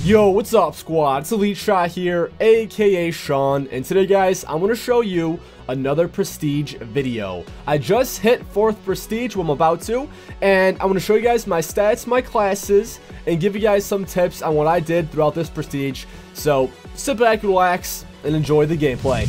Yo, what's up, squad? It's Elite Shot here, aka Sean, and today, guys, I'm going to show you another Prestige video. I just hit 4th Prestige, I'm about to, and I'm going to show you guys my stats, my classes, and give you guys some tips on what I did throughout this Prestige. So, sit back, relax, and enjoy the gameplay.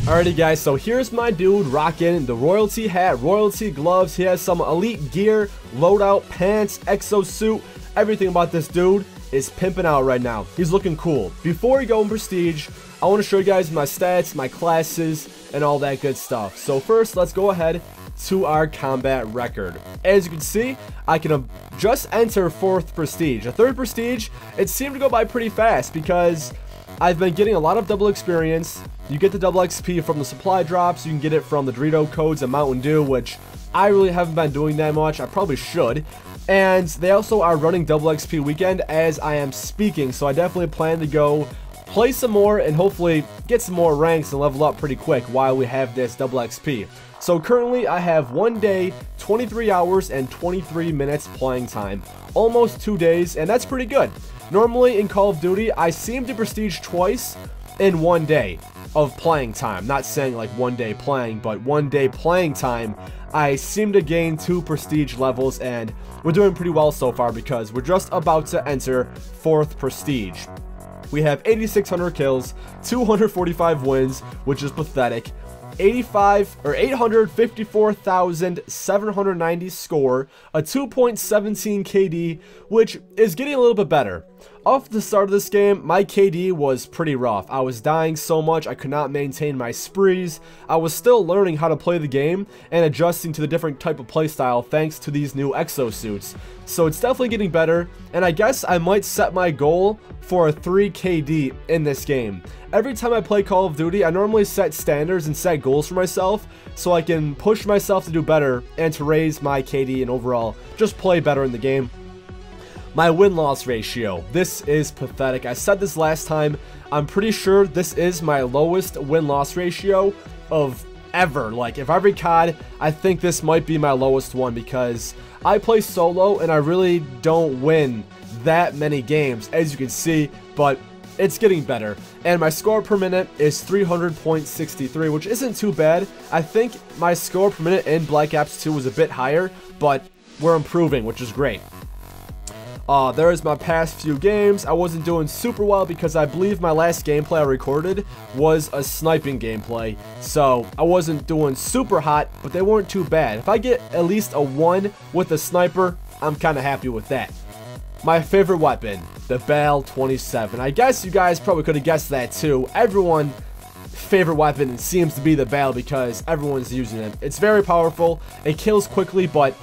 Alrighty, guys, so here's my dude rocking the royalty hat, royalty gloves. He has some elite gear, loadout, pants, exosuit. Everything about this dude is pimping out right now. He's looking cool. Before we go in Prestige, I want to show you guys my stats, my classes, and all that good stuff. So first, let's go ahead to our combat record. As you can see, I can just enter 4th Prestige. A 3rd Prestige, it seemed to go by pretty fast because I've been getting a lot of double experience. You get the double XP from the supply drops. You can get it from the Dorito codes and Mountain Dew, which I really haven't been doing that much. I probably should. And they also are running double XP weekend as I am speaking, so I definitely plan to go play some more and hopefully get some more ranks and level up pretty quick while we have this double XP. So currently I have 1 day, 23 hours, and 23 minutes playing time. Almost 2 days, and that's pretty good. Normally in Call of Duty, I seem to Prestige twice in 1 day of playing time. Not saying like 1 day playing, but 1 day playing time, I seem to gain 2 Prestige levels, and we're doing pretty well so far because we're just about to enter 4th Prestige. We have 8,600 kills, 245 wins, which is pathetic, 854,790 score, a 2.17 KD, which is getting a little bit better. Off the start of this game, my KD was pretty rough. I was dying so much I could not maintain my sprees. I was still learning how to play the game and adjusting to the different type of playstyle thanks to these new exosuits. So it's definitely getting better, and I guess I might set my goal for a 3 KD in this game. Every time I play Call of Duty, I normally set standards and set goals for myself so I can push myself to do better and to raise my KD and overall just play better in the game. My win-loss ratio. This is pathetic. I said this last time. I'm pretty sure this is my lowest win-loss ratio of ever. Like, if I recod, I think this might be my lowest one because I play solo and I really don't win that many games, as you can see, but it's getting better. And my score per minute is 300.63, which isn't too bad. I think my score per minute in Black Ops 2 was a bit higher, but we're improving, which is great. There's my past few games. I wasn't doing super well because I believe my last gameplay I recorded was a sniping gameplay. So I wasn't doing super hot, but they weren't too bad. If I get at least a 1 with a sniper, I'm kind of happy with that. My favorite weapon, the BAL 27. I guess you guys probably could have guessed that too. Everyone's favorite weapon seems to be the BAL because everyone's using it. It's very powerful. It kills quickly, but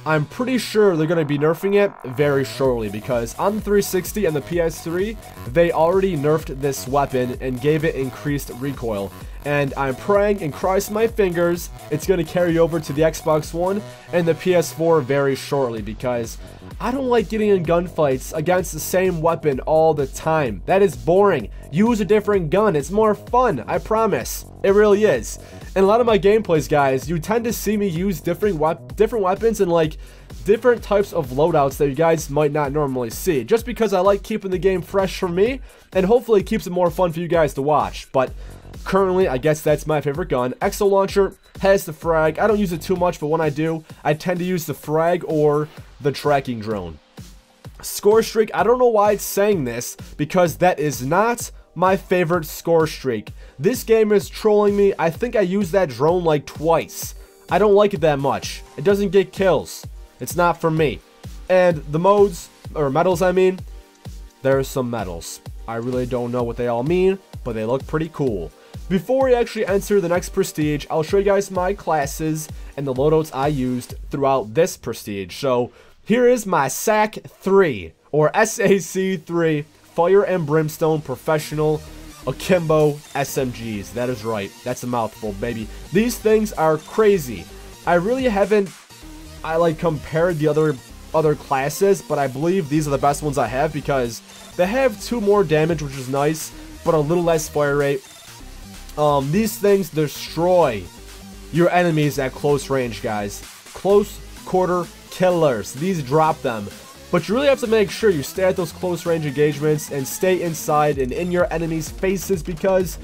I'm pretty sure they're going to be nerfing it very shortly because on the 360 and the PS3, they already nerfed this weapon and gave it increased recoil. And I'm praying and crossing my fingers it's going to carry over to the Xbox One and the PS4 very shortly because I don't like getting in gunfights against the same weapon all the time. That is boring. Use a different gun. It's more fun, I promise. It really is. In a lot of my gameplays, guys, you tend to see me use different weapons and like different types of loadouts that you guys might not normally see. Just because I like keeping the game fresh for me and hopefully it keeps it more fun for you guys to watch. But currently, I guess that's my favorite gun. Exo Launcher has the frag. I don't use it too much, but when I do, I tend to use the frag or the tracking drone. Score streak, I don't know why it's saying this because that is not my favorite score streak. This game is trolling me. I think I used that drone like twice. I don't like it that much. It doesn't get kills. It's not for me. And the modes, or medals I mean, there's some medals. I really don't know what they all mean, but they look pretty cool. Before we actually enter the next Prestige, I'll show you guys my classes and the loadouts I used throughout this Prestige. So here is my SAC 3, or SAC 3, Fire and Brimstone Professional Akimbo SMGs. That is right. That's a mouthful, baby. These things are crazy. I really haven't compared the other classes, but I believe these are the best ones I have because they have 2 more damage, which is nice, but a little less fire rate. These things destroy your enemies at close range, guys. Close quarter killers. These drop them but you really have to make sure you stay at those close range engagements and stay inside and in your enemies' faces, because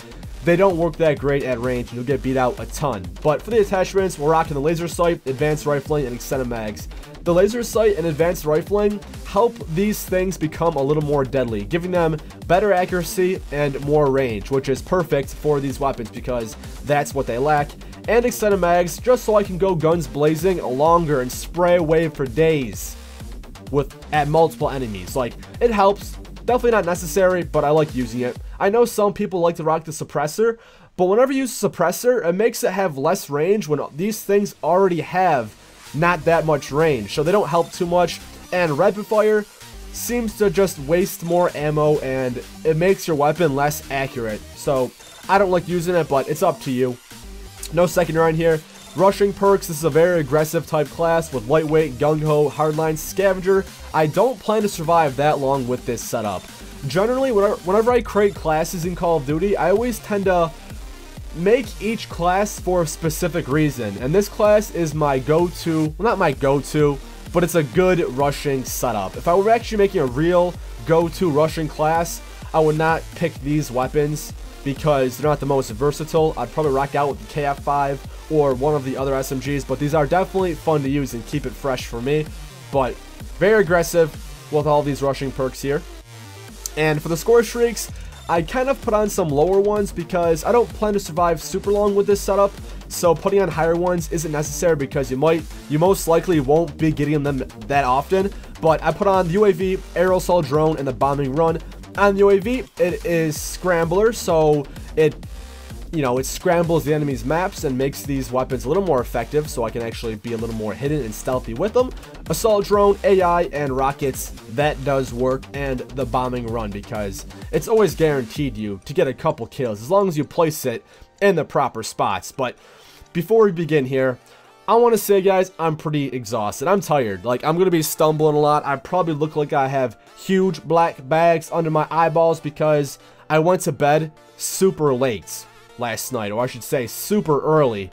they don't work that great at range and you'll get beat out a ton. But for the attachments, we're rocking the laser sight, advanced rifling, and extended mags. The laser sight and advanced rifling help these things become a little more deadly, giving them better accuracy and more range, which is perfect for these weapons because that's what they lack. And extended mags, just so I can go guns blazing longer and spray away for days at multiple enemies. Like, it helps. Definitely not necessary, but I like using it. I know some people like to rock the suppressor, but whenever you use a suppressor, it makes it have less range when these things already have not that much range, so they don't help too much. And rapid fire seems to just waste more ammo, and it makes your weapon less accurate. So I don't like using it, but it's up to you. No secondary on here. Rushing perks, this is a very aggressive type class with lightweight, gung-ho, hardline, scavenger. I don't plan to survive that long with this setup. Generally, whenever I create classes in Call of Duty, I always tend to make each class for a specific reason. And this class is my go-to, well, not my go-to, but it's a good rushing setup. If I were actually making a real go-to rushing class, I would not pick these weapons because they're not the most versatile. I'd probably rock out with the KF5 or one of the other SMGs, but these are definitely fun to use and keep it fresh for me. But very aggressive with all these rushing perks here. And for the score streaks, I kind of put on some lower ones because I don't plan to survive super long with this setup. So putting on higher ones isn't necessary because you most likely won't be getting them that often. But I put on the UAV, aerial assault drone, and the bombing run. On the UAV, it is Scrambler, so it scrambles the enemy's maps and makes these weapons a little more effective, so I can actually be a little more hidden and stealthy with them. Assault drone, AI, and rockets, that does work, and the bombing run, because it's always guaranteed you to get a couple kills as long as you place it in the proper spots. But before we begin here, I want to say, guys, I'm pretty exhausted. I'm tired. Like, I'm going to be stumbling a lot. I probably look like I have huge black bags under my eyeballs because I went to bed super late last night, or I should say super early,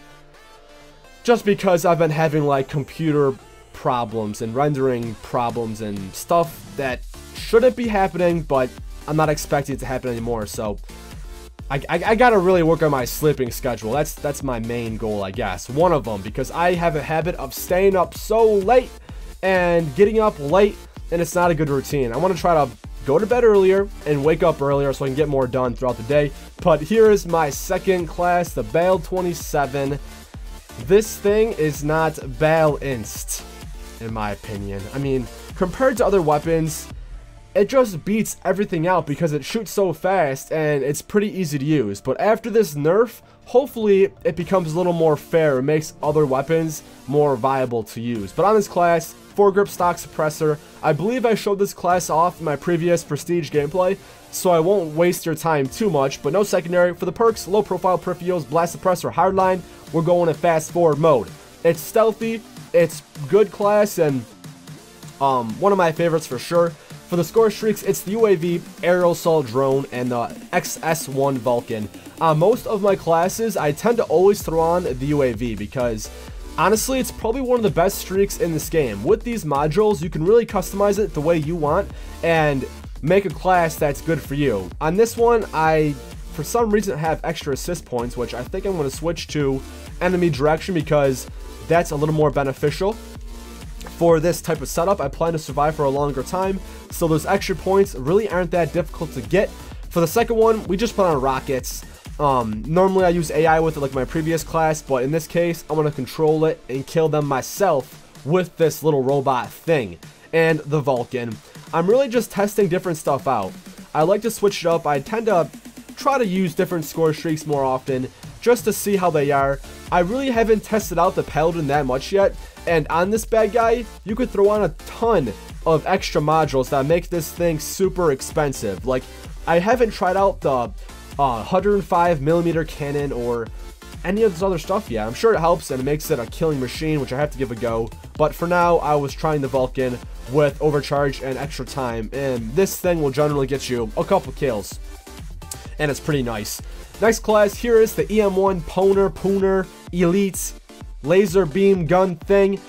just because I've been having like computer problems and rendering problems and stuff that shouldn't be happening, but I'm not expecting it to happen anymore. So I gotta really work on my sleeping schedule. That's my main goal, I guess, one of them, because I have a habit of staying up so late and getting up late, and it's not a good routine. I want to try to go to bed earlier and wake up earlier so I can get more done throughout the day. But here is my second class, the Bal 27. This thing is not balanced, in my opinion. I mean, compared to other weapons, it just beats everything out because it shoots so fast and it's pretty easy to use. But after this nerf, hopefully it becomes a little more fair and makes other weapons more viable to use. But on this class, foregrip stock suppressor. I believe I showed this class off in my previous Prestige gameplay, so I won't waste your time too much, but no secondary. For the perks, low profile peripherals, blast suppressor, hardline, we're going in fast forward mode. It's stealthy, it's good class, and one of my favorites for sure. For the score streaks, it's the UAV, aerial assault drone, and the XS1 Vulcan. Most of my classes, I tend to always throw on the UAV because honestly, it's probably one of the best streaks in this game. With these modules, you can really customize it the way you want and make a class that's good for you. On this one, I, for some reason, have extra assist points, which I think I'm going to switch to enemy direction because that's a little more beneficial. For this type of setup, I plan to survive for a longer time, so those extra points really aren't that difficult to get. For the second one, we just put on rockets. Normally I use AI with it like my previous class, but in this case, I'm going to control it and kill them myself with this little robot thing. And the Vulcan. I'm really just testing different stuff out. I like to switch it up. I tend to try to use different score streaks more often just to see how they are. I really haven't tested out the Paladin that much yet, and on this bad guy, you could throw on a ton of extra modules that make this thing super expensive. Like, I haven't tried out the 105mm cannon or any of this other stuff yet. I'm sure it helps and it makes it a killing machine, which I have to give a go. But for now, I was trying the Vulcan with overcharge and extra time, and this thing will generally get you a couple kills, and it's pretty nice. Next class, here is the EM1 Pooner Elite laser beam gun thing.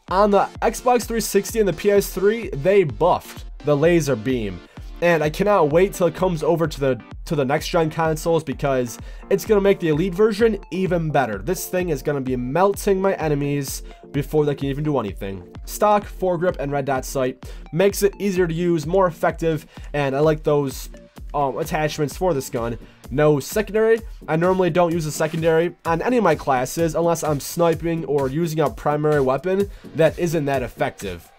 On the Xbox 360 and the PS3, they buffed the laser beam. And I cannot wait till it comes over to the next gen consoles, because it's going to make the Elite version even better. This thing is going to be melting my enemies before they can even do anything. Stock, foregrip, and red dot sight makes it easier to use, more effective, and I like those attachments for this gun. No secondary. I normally don't use a secondary on any of my classes unless I'm sniping or using a primary weapon that isn't that effective,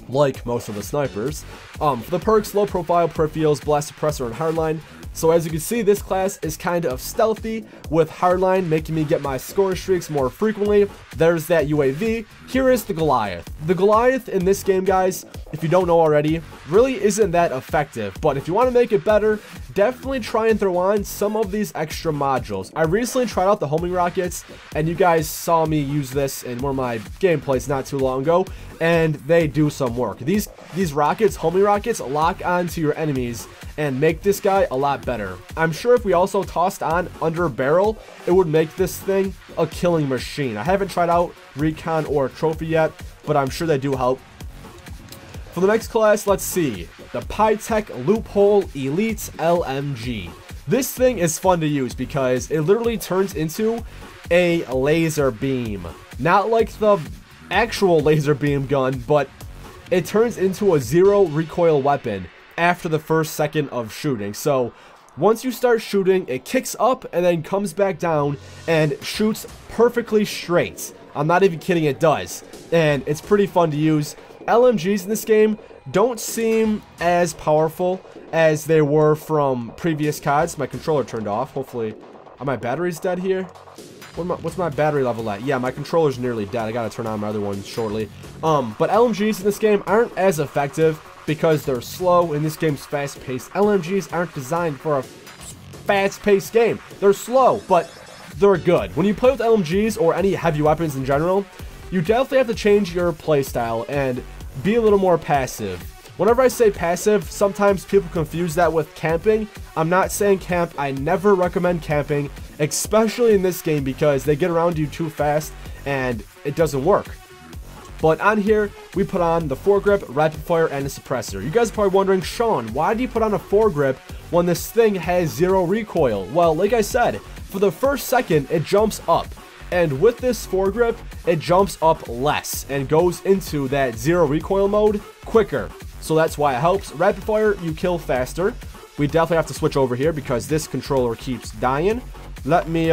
like most of the snipers. For the perks, low profile, peripherals, blast suppressor, and hardline. So as you can see, this class is kind of stealthy, with hardline making me get my score streaks more frequently. There's that UAV. Here is the Goliath. The Goliath in this game, guys, if you don't know already, really isn't that effective, but if you want to make it better, definitely try and throw on some of these extra modules. I recently tried out the homing rockets, and you guys saw me use this in one of my gameplays not too long ago, and they do some work. These rockets, homing rockets, lock onto your enemies and make this guy a lot better. I'm sure if we also tossed on under barrel, it would make this thing a killing machine. I haven't tried out recon or trophy yet, but I'm sure they do help. For the next class, let's see, the PyTech Loophole Elite LMG. This thing is fun to use because it literally turns into a laser beam. Not like the actual laser beam gun, but it turns into a zero recoil weapon after the first second of shooting. So once you start shooting, it kicks up and then comes back down and shoots perfectly straight. I'm not even kidding, it does. And it's pretty fun to use. LMGs in this game don't seem as powerful as they were from previous CODs. My controller turned off. Hopefully, are my batteries dead here? What's my battery level at? Yeah, my controller's nearly dead. I gotta turn on my other one shortly. But LMGs in this game aren't as effective because they're slow, and this game's fast-paced. LMGs aren't designed for a fast-paced game. They're slow, but they're good. When you play with LMGs or any heavy weapons in general, you definitely have to change your playstyle and be a little more passive. Whenever I say passive, sometimes people confuse that with camping. I'm not saying camp. I never recommend camping, especially in this game, because they get around you too fast and it doesn't work. But on here, we put on the foregrip, rapid fire, and a suppressor. You guys are probably wondering, Sean, why do you put on a foregrip when this thing has zero recoil? Well, like I said, for the first second, it jumps up. And with this foregrip, it jumps up less and goes into that zero recoil mode quicker. So that's why it helps. Rapid fire, you kill faster. We definitely have to switch over here because this controller keeps dying. Let me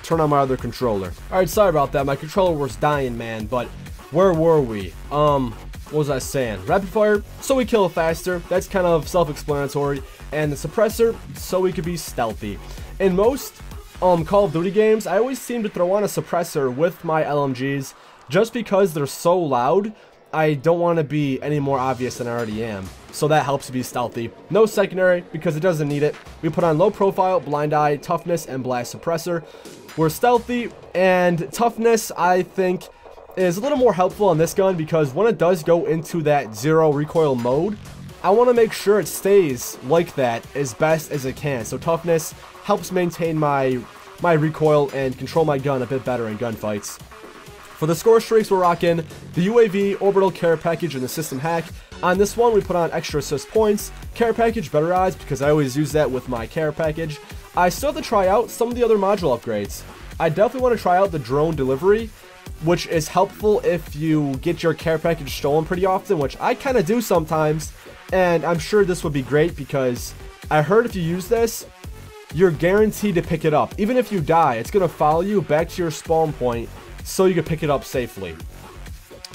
turn on my other controller. Alright, sorry about that. My controller was dying, man, but where were we? What was I saying? Rapid fire, so we kill faster. That's kind of self-explanatory. And the suppressor, so we could be stealthy. In most Call of Duty games, I always seem to throw on a suppressor with my LMGs just because they're so loud. I don't want to be any more obvious than I already am, so that helps to be stealthy. No secondary because it doesn't need it. We put on low profile, blind eye, toughness, and blast suppressor. We're stealthy, and toughness, I think, is a little more helpful on this gun because when it does go into that zero recoil mode, I want to make sure it stays like that as best as it can. So toughness helps maintain my recoil and control my gun a bit better in gunfights. For the score streaks, we're rocking the UAV, orbital care package, and the system hack. On this one, we put on extra assist points. Care package, better odds, because I always use that with my care package. I still have to try out some of the other module upgrades. I definitely want to try out the drone delivery, which is helpful if you get your care package stolen pretty often, which I kind of do sometimes. And I'm sure this would be great because I heard if you use this, you're guaranteed to pick it up. Even if you die, it's going to follow you back to your spawn point so you can pick it up safely.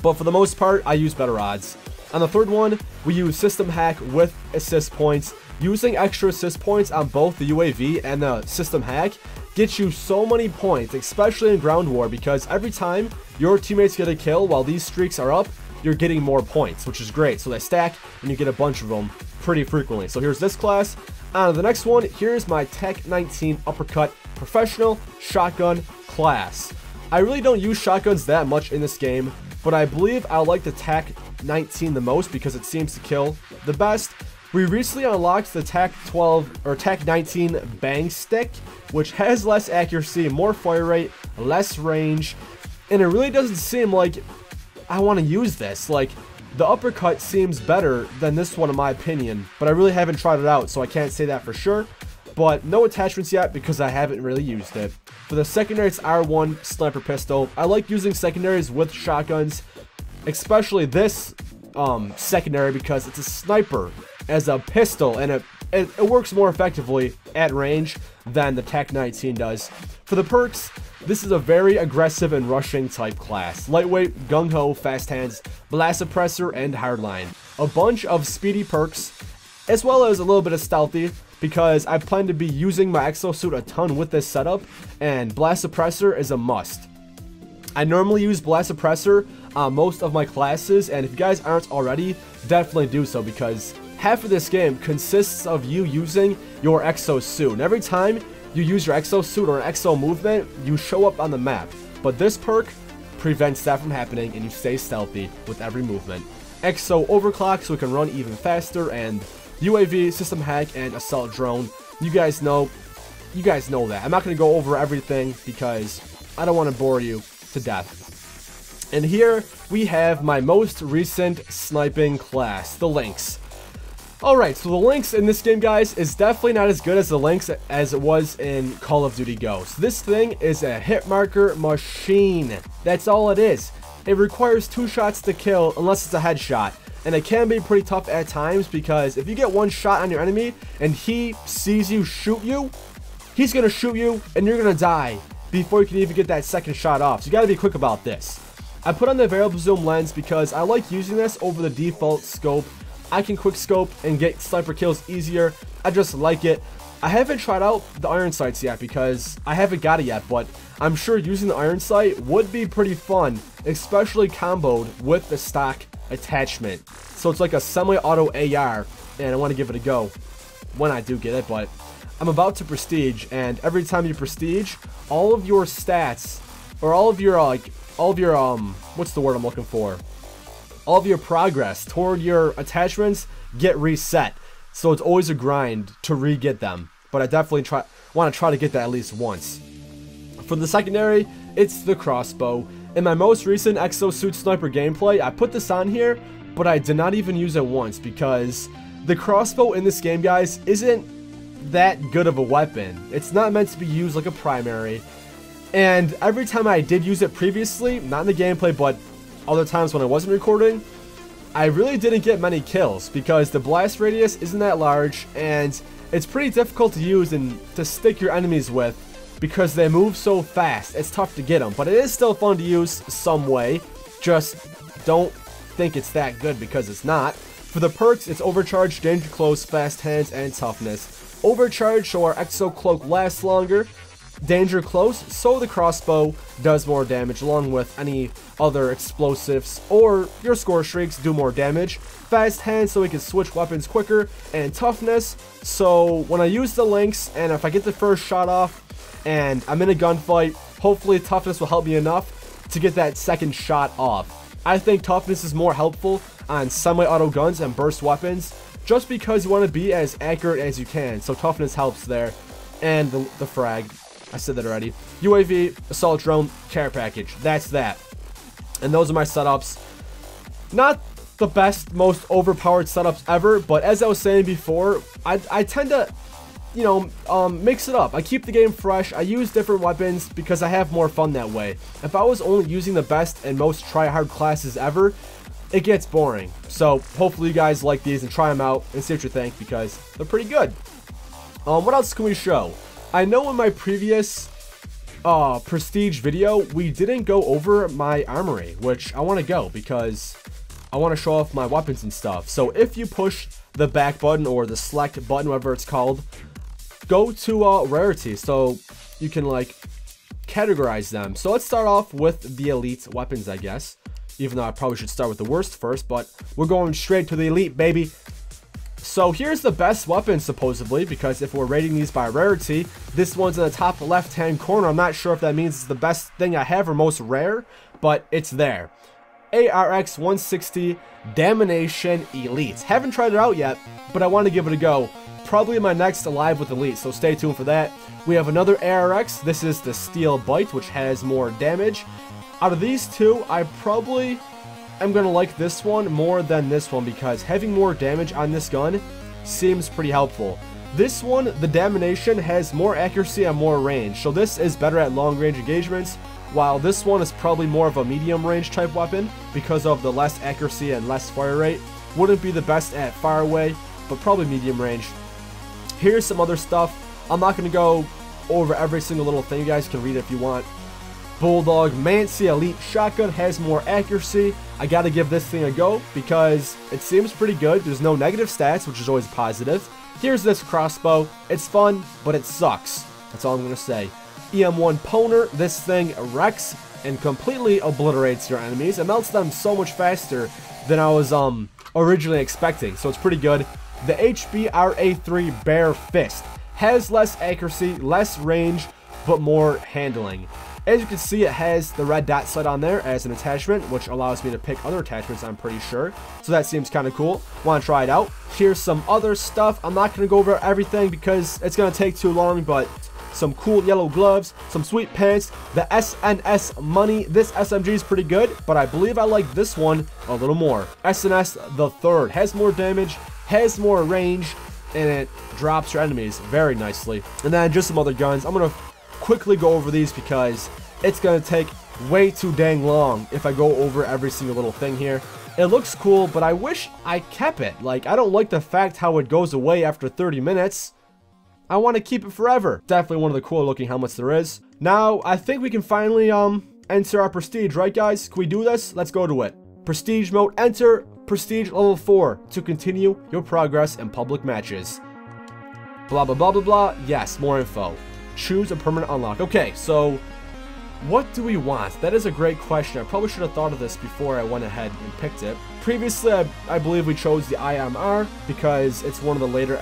But for the most part, I use better odds. On the third one, we use system hack with assist points. Using extra assist points on both the UAV and the system hack gets you so many points, especially in ground war, because every time your teammates get a kill while these streaks are up, you're getting more points, which is great. So they stack and you get a bunch of them pretty frequently. So here's this class. On to the next one, here's my TAC 19 Uppercut Professional Shotgun class. I really don't use shotguns that much in this game, but I believe I like the TAC 19 the most because it seems to kill the best. We recently unlocked the TAC 12 or TAC 19 Bang Stick, which has less accuracy, more fire rate, less range, and it really doesn't seem like I want to use this. Like, the uppercut seems better than this one in my opinion, but I really haven't tried it out, so I can't say that for sure. But no attachments yet because I haven't really used it. For the secondary, it's R1 sniper pistol. I like using secondaries with shotguns, especially this secondary, because it's a sniper as a pistol, and it works more effectively at range than the TAC-19 does. For the perks, this is a very aggressive and rushing type class. Lightweight, gung-ho, fast hands, blast suppressor, and hardline. A bunch of speedy perks, as well as a little bit of stealthy, because I plan to be using my exosuit a ton with this setup, and blast suppressor is a must. I normally use blast suppressor on most of my classes, and if you guys aren't already, definitely do so, because half of this game consists of you using your exosuit. And every time you use your exosuit or an exo movement, you show up on the map. But this perk prevents that from happening, and you stay stealthy with every movement. Exo overclock so we can run even faster, and UAV, system hack, and assault drone. You guys know that. I'm not going to go over everything because I don't want to bore you to death. And here we have my most recent sniping class, the Lynx. Alright, so the Lynx in this game, guys, is definitely not as good as the Lynx as it was in Call of Duty Ghosts. This thing is a hit marker machine. That's all it is. It requires 2 shots to kill unless it's a headshot. And it can be pretty tough at times because if you get 1 shot on your enemy and he sees you shoot you, he's going to shoot you and you're going to die before you can even get that second shot off. So you got to be quick about this. I put on the variable zoom lens because I like using this over the default scope. I can quick scope and get sniper kills easier. I just like it. I haven't tried out the iron sights yet because I haven't got it yet, but I'm sure using the iron sight would be pretty fun, especially comboed with the stock attachment. So it's like a semi-auto AR, and I want to give it a go when I do get it. But I'm about to prestige, and every time you prestige, all of your stats, or all of your what's the word I'm looking for? All of your progress toward your attachments get reset. So it's always a grind to re-get them. But I definitely want to try to get that at least once. For the secondary, it's the crossbow. In my most recent exosuit sniper gameplay, I put this on here, but I did not even use it once because the crossbow in this game, guys, isn't that good of a weapon. It's not meant to be used like a primary. And every time I did use it previously, not in the gameplay, but other times when I wasn't recording, I really didn't get many kills because the blast radius isn't that large and it's pretty difficult to use and to stick your enemies with because they move so fast. It's tough to get them, but it is still fun to use some way. Just don't think it's that good because it's not. For the perks, it's overcharge, danger close, fast hands, and toughness. Overcharge so our exo cloak lasts longer. Danger close so the crossbow does more damage along with any other explosives, or your score streaks do more damage. Fast hands so we can switch weapons quicker, and toughness so when I use the Lynx and if I get the first shot off and I'm in a gunfight, hopefully toughness will help me enough to get that second shot off. I think toughness is more helpful on semi-auto guns and burst weapons just because you want to be as accurate as you can, so toughness helps there. And the frag, I said that already. UAV, assault drone, care package. That's that. And those are my setups. Not the best, most overpowered setups ever, but as I was saying before, I tend to, you know, mix it up. I keep the game fresh. I use different weapons because I have more fun that way. If I was only using the best and most try-hard classes ever, it gets boring. So hopefully you guys like these and try them out and see what you think because they're pretty good. What else can we show? I know in my previous prestige video, we didn't go over my armory, which I want to go because I want to show off my weapons and stuff. So if you push the back button or the select button, whatever it's called, go to rarity so you can like categorize them. So let's start off with the elite weapons, I guess, even though I probably should start with the worst first, but we're going straight to the elite, baby. So here's the best weapon supposedly, because if we're rating these by rarity, this one's in the top left hand corner. I'm not sure if that means it's the best thing I have or most rare, but it's there. ARX 160 Damnation Elite. Haven't tried it out yet, but I want to give it a go. Probably my next Alive with Elite, so stay tuned for that. We have another ARX. This is the Steel Bite, which has more damage. Out of these two, I probably am going to like this one more than this one because having more damage on this gun seems pretty helpful. This one, the Damnation, has more accuracy and more range, so this is better at long range engagements, while this one is probably more of a medium range type weapon because of the less accuracy and less fire rate. Wouldn't be the best at far away, but probably medium range. Here's some other stuff. I'm not going to go over every single little thing. You guys can read it if you want. Bulldog Mancy Elite Shotgun has more accuracy. I gotta give this thing a go because it seems pretty good. There's no negative stats, which is always positive. Here's this crossbow. It's fun, but it sucks. That's all I'm gonna say. EM1 Poner. This thing wrecks and completely obliterates your enemies. It melts them so much faster than I was originally expecting, so it's pretty good. The HBRA3 Bare Fist has less accuracy, less range, but more handling. As you can see, it has the red dot sight on there as an attachment, which allows me to pick other attachments, I'm pretty sure. So that seems kind of cool. Want to try it out. Here's some other stuff. I'm not going to go over everything because it's going to take too long, but some cool yellow gloves, some sweet pants, the SNS Money. This SMG is pretty good, but I believe I like this one a little more. SNS the Third has more damage, has more range, and it drops your enemies very nicely. And then just some other guns. I'm going to quickly go over these because it's going to take way too dang long if I go over every single little thing here. It looks cool, but I wish I kept it. Like, I don't like the fact how it goes away after 30 minutes. I want to keep it forever. Definitely one of the cool looking helmets there is. Now, I think we can finally enter our prestige, right guys? Can we do this? Let's go to it. Prestige mode, enter prestige level 4 to continue your progress in public matches. Blah, blah, blah, blah, blah. Yes, more info. Choose a permanent unlock. Okay, so what do we want? That is a great question. I probably should have thought of this before I went ahead and picked it. Previously, I believe we chose the IMR because it's one of the later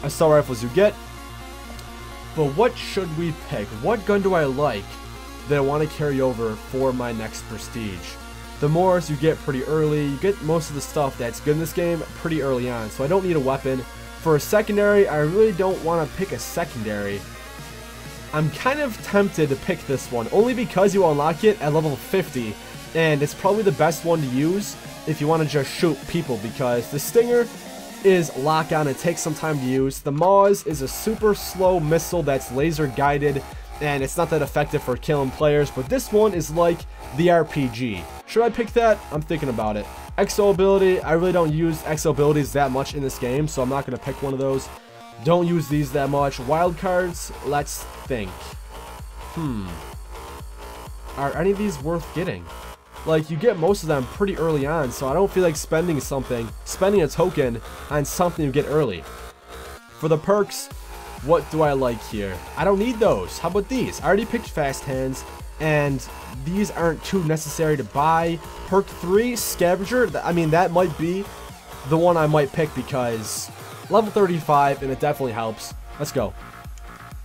assault rifles you get. But what should we pick? What gun do I like that I want to carry over for my next prestige? The Morris you get pretty early. You get most of the stuff that's good in this game pretty early on, so I don't need a weapon. For a secondary, I really don't want to pick a secondary. I'm kind of tempted to pick this one, only because you unlock it at level 50, and it's probably the best one to use if you want to just shoot people, because the Stinger is lock-on and takes some time to use. The Maz is a super slow missile that's laser guided, and it's not that effective for killing players, but this one is like the RPG. Should I pick that? I'm thinking about it. Exo ability, I really don't use exo abilities that much in this game, so I'm not going to pick one of those. Don't use these that much. Wild cards, let's think. Are any of these worth getting? Like, you get most of them pretty early on, so I don't feel like spending a token on something you get early. For the perks, what do I like here? I don't need those. How about these? I already picked Fast Hands, and these aren't too necessary to buy. Perk 3, Scavenger, I mean, that might be the one I might pick because level 35, and it definitely helps. Let's go.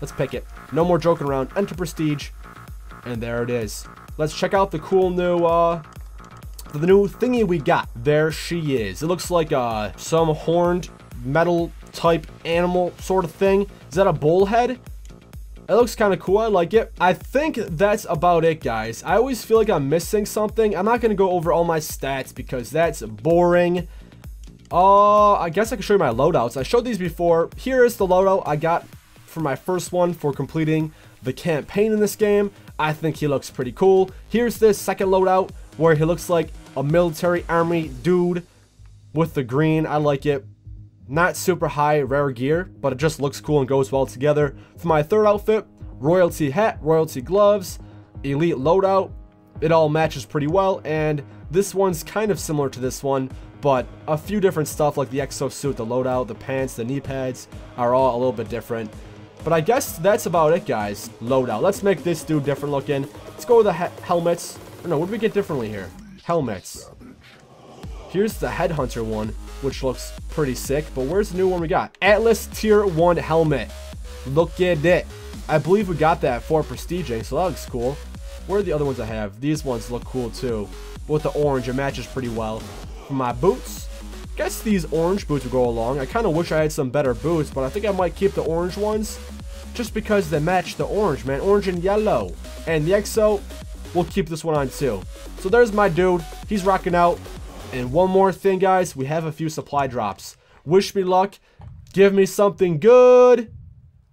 Let's pick it. No more joking around. Enter Prestige, and there it is. Let's check out the cool new, the new thingy we got. There she is. It looks like some horned metal type animal sort of thing. Is that a bullhead? It looks kind of cool. I like it. I think that's about it, guys. I always feel like I'm missing something. I'm not going to go over all my stats because that's boring. I guess I can show you my loadouts. I showed these before. Here is the loadout I got for my first one for completing the campaign in this game. I think he looks pretty cool. Here's this second loadout where he looks like a military army dude with the green. I like it. Not super high rare gear, but it just looks cool and goes well together. For my third outfit, royalty hat, royalty gloves, elite loadout. It all matches pretty well, and this one's kind of similar to this one, but a few different stuff like the exosuit, the loadout, the pants, the knee pads are all a little bit different. But I guess that's about it, guys. Loadout. Let's make this dude different looking. Let's go with the helmets. Or no, what did we get differently here? Helmets. Here's the Headhunter one, which looks pretty sick. But where's the new one we got? Atlas Tier 1 helmet. Look at it. I believe we got that for prestiging, so that looks cool. Where are the other ones I have? These ones look cool too. With the orange, it matches pretty well. For my boots, guess these orange boots will go along. I kind of wish I had some better boots, but I think I might keep the orange ones just because they match the orange, man. Orange and yellow. And the exo, we'll keep this one on too. So there's my dude. He's rocking out. And one more thing, guys. We have a few supply drops. Wish me luck. Give me something good.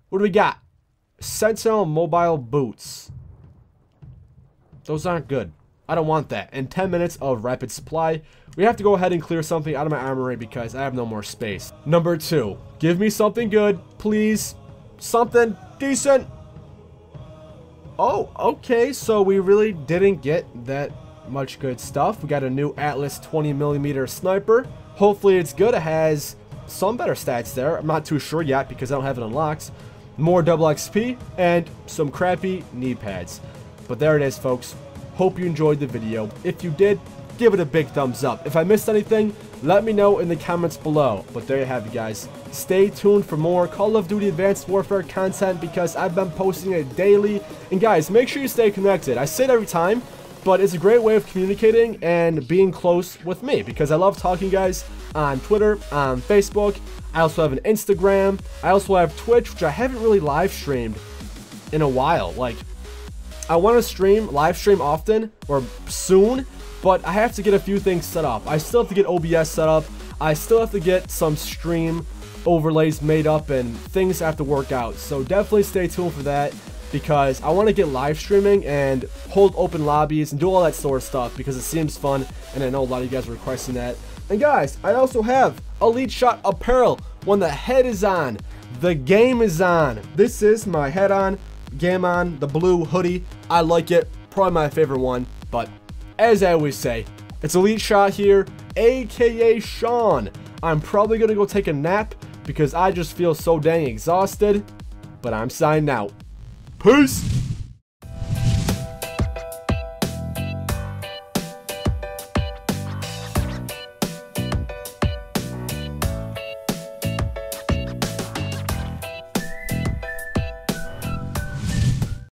What do we got? Sentinel mobile boots. Those aren't good. I don't want that. And 10 minutes of rapid supply. We have to go ahead and clear something out of my armory because I have no more space. Number 2. Give me something good, please. Something decent. Oh, okay. So we really didn't get that much good stuff. We got a new Atlas 20mm sniper. Hopefully it's good. It has some better stats there. I'm not too sure yet because I don't have it unlocked. More double XP and some crappy knee pads. But there it is, folks. Hope you enjoyed the video. If you did, give it a big thumbs up. If I missed anything, let me know in the comments below. But there you have it, guys. Stay tuned for more Call of Duty Advanced Warfare content because I've been posting it daily. And guys, make sure you stay connected. I say it every time, but it's a great way of communicating and being close with me because I love talking, guys, on Twitter, on Facebook. I also have an Instagram. I also have Twitch, which I haven't really live streamed in a while. Like, I want to live stream often or soon, but I have to get a few things set up. I still have to get OBS set up. I still have to get some stream overlays made up and things have to work out. So definitely stay tuned for that because I want to get live streaming and hold open lobbies and do all that sort of stuff because it seems fun and I know a lot of you guys are requesting that. And guys, I also have Elite Shot apparel. When the head is on, the game is on. This is my head on, game on, the blue hoodie. I like it, probably my favorite one, but as I always say, it's Elite Shot here, aka Sean. I'm probably gonna go take a nap because I just feel so dang exhausted, but I'm signing out. Peace!